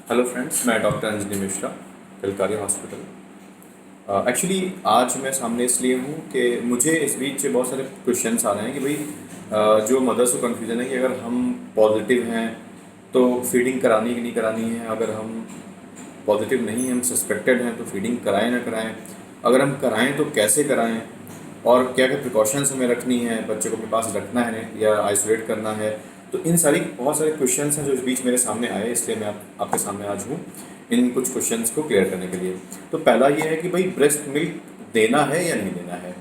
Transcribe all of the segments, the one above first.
Hello friends, मैं doctor Anjali Mishra, Kalkari hospital. Actually आज मैं सामने इसलिए हूँ कि मुझे इस बीच बहुत सारे क्वेश्चंस आ रहे हैं कि भाई जो मदर्स को कन्फ्यूज़न है कि अगर हम पॉजिटिव हैं तो फीडिंग करानी कि नहीं करानी है, अगर हम पॉजिटिव नहीं हैं, हम सस्पेक्टेड हैं तो फीडिंग कराएं ना कराएं, अगर हम कराएं तो कैसे कराएं, और क्या क्या प्रिकॉशंस हमें रखनी है, बच्चे को अपने पास रखना है या आइसोलेट करना है। तो इन सारी बहुत सारे क्वेश्चंस हैं जो इस बीच मेरे सामने आए, इसलिए मैं आपके सामने आज हूँ इन कुछ क्वेश्चंस को क्लियर करने के लिए। तो पहला ये है कि भाई ब्रेस्ट मिल्क देना है या नहीं देना है।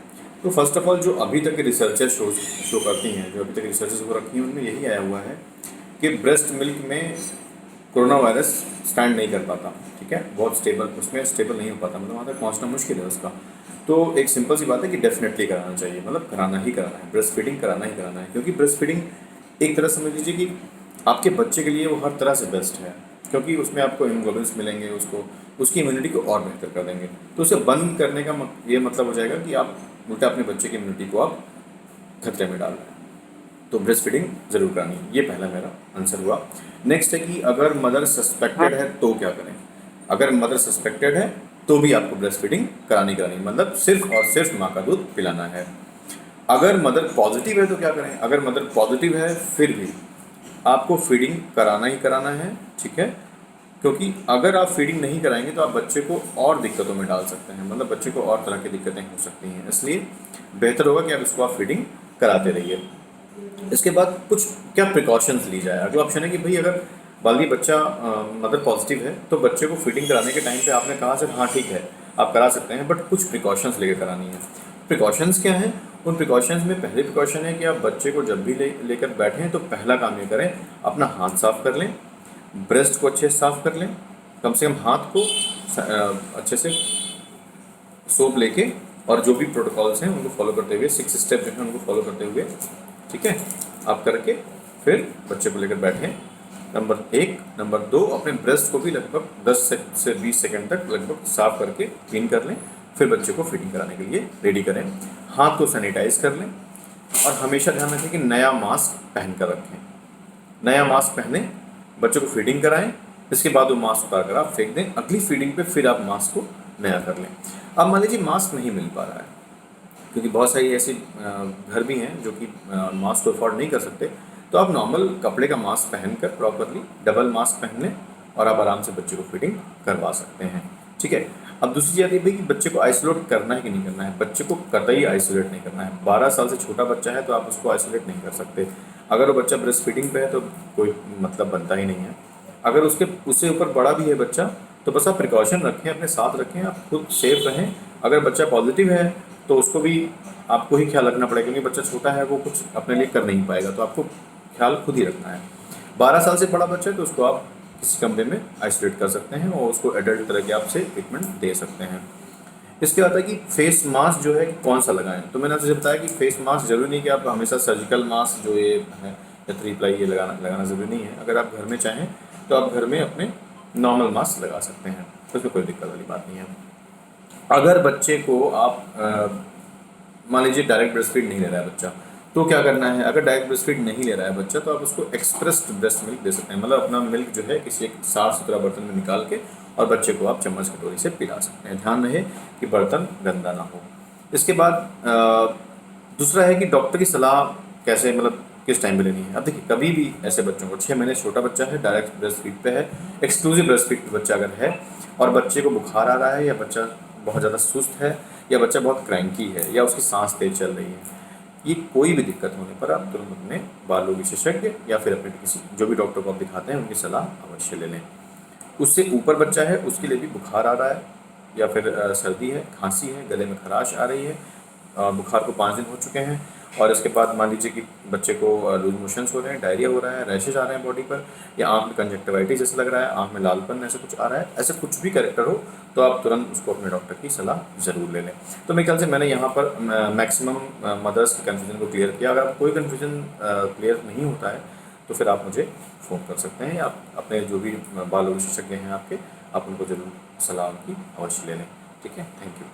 तो फर्स्ट ऑफ ऑल जो अभी तक रिसर्चेस शो करती हैं, जो अभी तक रिसर्चेस हो रखी हैं, उनमें यही आया हुआ है कि ब्रेस्ट मिल्क में कोरोना वायरस स्टैंड नहीं कर पाता। ठीक है, बहुत स्टेबल, उसमें स्टेबल नहीं हो पाता, मतलब वहाँ तक पहुँचना मुश्किल है उसका। तो एक सिंपल सी बात है कि डेफिनेटली कराना चाहिए, मतलब कराना ही कराना है, ब्रेस्ट फीडिंग कराना ही कराना है, क्योंकि ब्रेस्ट फीडिंग एक तरह समझ लीजिए कि आपके बच्चे के लिए वो हर तरह से बेस्ट है, क्योंकि उसमें आपको हीमोग्लोबिन्स मिलेंगे, उसको उसकी इम्यूनिटी को और बेहतर कर देंगे। तो उसे बंद करने का ये मतलब हो जाएगा कि आप उल्टा अपने बच्चे की इम्यूनिटी को आप खतरे में डाल रहे हैं। तो ब्रेस्ट फीडिंग ज़रूर करानी है, ये पहला मेरा आंसर हुआ। नेक्स्ट है कि अगर मदर सस्पेक्टेड है तो क्या करें। अगर मदर सस्पेक्टेड है तो भी आपको ब्रेस्ट फीडिंग करानी करानी, मतलब सिर्फ और सिर्फ माँ का दूध पिलाना है। अगर मदर पॉजिटिव है तो क्या करें। अगर मदर पॉजिटिव है फिर भी आपको फीडिंग कराना ही कराना है, ठीक है, क्योंकि अगर आप फीडिंग नहीं कराएंगे तो आप बच्चे को और दिक्कतों में डाल सकते हैं, मतलब बच्चे को और तरह की दिक्कतें हो सकती हैं। इसलिए बेहतर होगा कि आप इसको आप फीडिंग कराते रहिए। इसके बाद कुछ क्या प्रिकॉशंस ली जाए। अगला ऑप्शन है कि भाई अगर बाली बच्चा मदर पॉजिटिव है तो बच्चे को फीडिंग कराने के टाइम पे आपने कहा सर हाँ ठीक है आप करा सकते हैं, बट कुछ प्रिकॉशंस लेकर करानी है। प्रिकॉशंस क्या हैं? उन प्रिकॉशंस में पहले प्रिकॉशन है कि आप बच्चे को जब भी लेकर बैठें तो पहला काम ये करें, अपना हाथ साफ कर लें, ब्रेस्ट को अच्छे से साफ कर लें, कम से कम हाथ को अच्छे से सोप लेके, और जो भी प्रोटोकॉल्स हैं उनको फॉलो करते हुए, 6 स्टेप जो हैं उनको फॉलो करते हुए, ठीक है, आप करके फिर बच्चे को लेकर बैठें। नंबर 1। नंबर 2, अपने ब्रेस्ट को भी लगभग 10 से 20 सेकंड तक लगभग साफ करके क्लीन कर लें, फिर बच्चे को फीडिंग कराने के लिए रेडी करें। हाथ को सैनिटाइज कर लें, और हमेशा ध्यान रखें कि नया मास्क पहन कर रखें। नया मास्क पहने, बच्चों को फीडिंग कराएं, इसके बाद वो मास्क उतार कर आप फेंक दें, अगली फीडिंग पे फिर आप मास्क को नया कर लें। अब मान लीजिए मास्क नहीं मिल पा रहा है, क्योंकि बहुत सारी ऐसे घर भी हैं जो कि मास्क को अफोर्ड नहीं कर सकते, तो आप नॉर्मल कपड़े का मास्क पहनकर प्रॉपरली डबल मास्क पहन लें और आप आराम से बच्चे को फीडिंग करवा सकते हैं। ठीक है। अब दूसरी चीज़ आती है कि बच्चे को आइसोलेट करना है कि नहीं करना है। बच्चे को कतई आइसोलेट नहीं करना है। 12 साल से छोटा बच्चा है तो आप उसको आइसोलेट नहीं कर सकते। अगर वो बच्चा ब्रेस्ट फीडिंग पे है तो कोई मतलब बनता ही नहीं है। अगर उससे ऊपर बड़ा भी है बच्चा तो बस आप प्रिकॉशन रखें, अपने साथ रखें, आप खुद सेफ रहें। अगर बच्चा पॉजिटिव है तो उसको भी आपको ही ख्याल रखना पड़ेगा, क्योंकि बच्चा छोटा है, वो कुछ अपने लिए कर नहीं पाएगा, तो आपको ख्याल खुद ही रखना है। 12 साल से बड़ा बच्चा है तो उसको आप किसी कमरे में आइसोलेट कर सकते हैं और उसको एडल्ट तरह के आपसे ट्रीटमेंट दे सकते हैं। इसके बाद है कि फेस मास्क जो है कौन सा लगाएं। तो मैंने आपसे बताया कि फेस मास्क जरूरी नहीं कि आप हमेशा सर्जिकल मास्क जो ये है या 3 प्लाई ये लगाना ज़रूरी नहीं है। अगर आप घर में चाहें तो आप घर में अपने नॉर्मल मास्क लगा सकते हैं, तो उसमें कोई दिक्कत वाली बात नहीं है। अगर बच्चे को आप मान लीजिए डायरेक्ट ब्रेस्ट फीड नहीं ले रहा है बच्चा, तो क्या करना है। अगर डायरेक्ट ब्रेस्ट फीड नहीं ले रहा है बच्चा तो आप उसको एक्सप्रेस्ड ब्रेस्ट मिल्क दे सकते हैं, मतलब अपना मिल्क जो है किसी एक साफ सुथरा बर्तन में निकाल के और बच्चे को आप चम्मच कटोरी से पिला सकते हैं। ध्यान रहे कि बर्तन गंदा ना हो। इसके बाद दूसरा है कि डॉक्टर की सलाह कैसे, मतलब किस टाइम पे लेनी है। अब देखिए, कभी भी ऐसे बच्चों को 6 महीने छोटा बच्चा है, डायरेक्ट ब्रेस्ट फीड पे है, एक्सक्लूसिव ब्रेस्ट फीड बच्चा अगर है और बच्चे को बुखार आ रहा है या बच्चा बहुत ज़्यादा सुस्त है या बच्चा बहुत क्रैंकी है या उसकी सांस तेज चल रही है, ये कोई भी दिक्कत होने पर आप तुरंत अपने बाल विशेषज्ञ या फिर अपने किसी जो भी डॉक्टर को आप दिखाते हैं उनकी सलाह अवश्य ले लें। उससे ऊपर बच्चा है, उसके लिए भी बुखार आ रहा है या फिर सर्दी है, खांसी है, गले में खराश आ रही है, बुखार को 5 दिन हो चुके हैं, और इसके बाद मान लीजिए कि बच्चे को लूज मोशंस हो रहे हैं, डायरिया हो रहा है, रैशेज आ रहे हैं बॉडी पर, या आँख में कंजक्टिवाइटिस जैसा लग रहा है, आँख में लालपन ऐसा कुछ आ रहा है, ऐसा कुछ भी कैरेक्टर हो तो आप तुरंत उसको अपने डॉक्टर की सलाह ज़रूर ले लें। तो मेरे ख्याल से मैंने यहाँ पर मैक्सिमम मदर्स की कन्फ्यूजन को क्लियर किया। अगर कोई कन्फ्यूजन क्लियर नहीं होता है तो फिर आप मुझे फ़ोन कर सकते हैं, या आप अपने जो भी बाल विशेषज्ञ हैं आपके, आप उनको ज़रूर सलाह उनकी अवश्य ले लें। ठीक है, थैंक यू।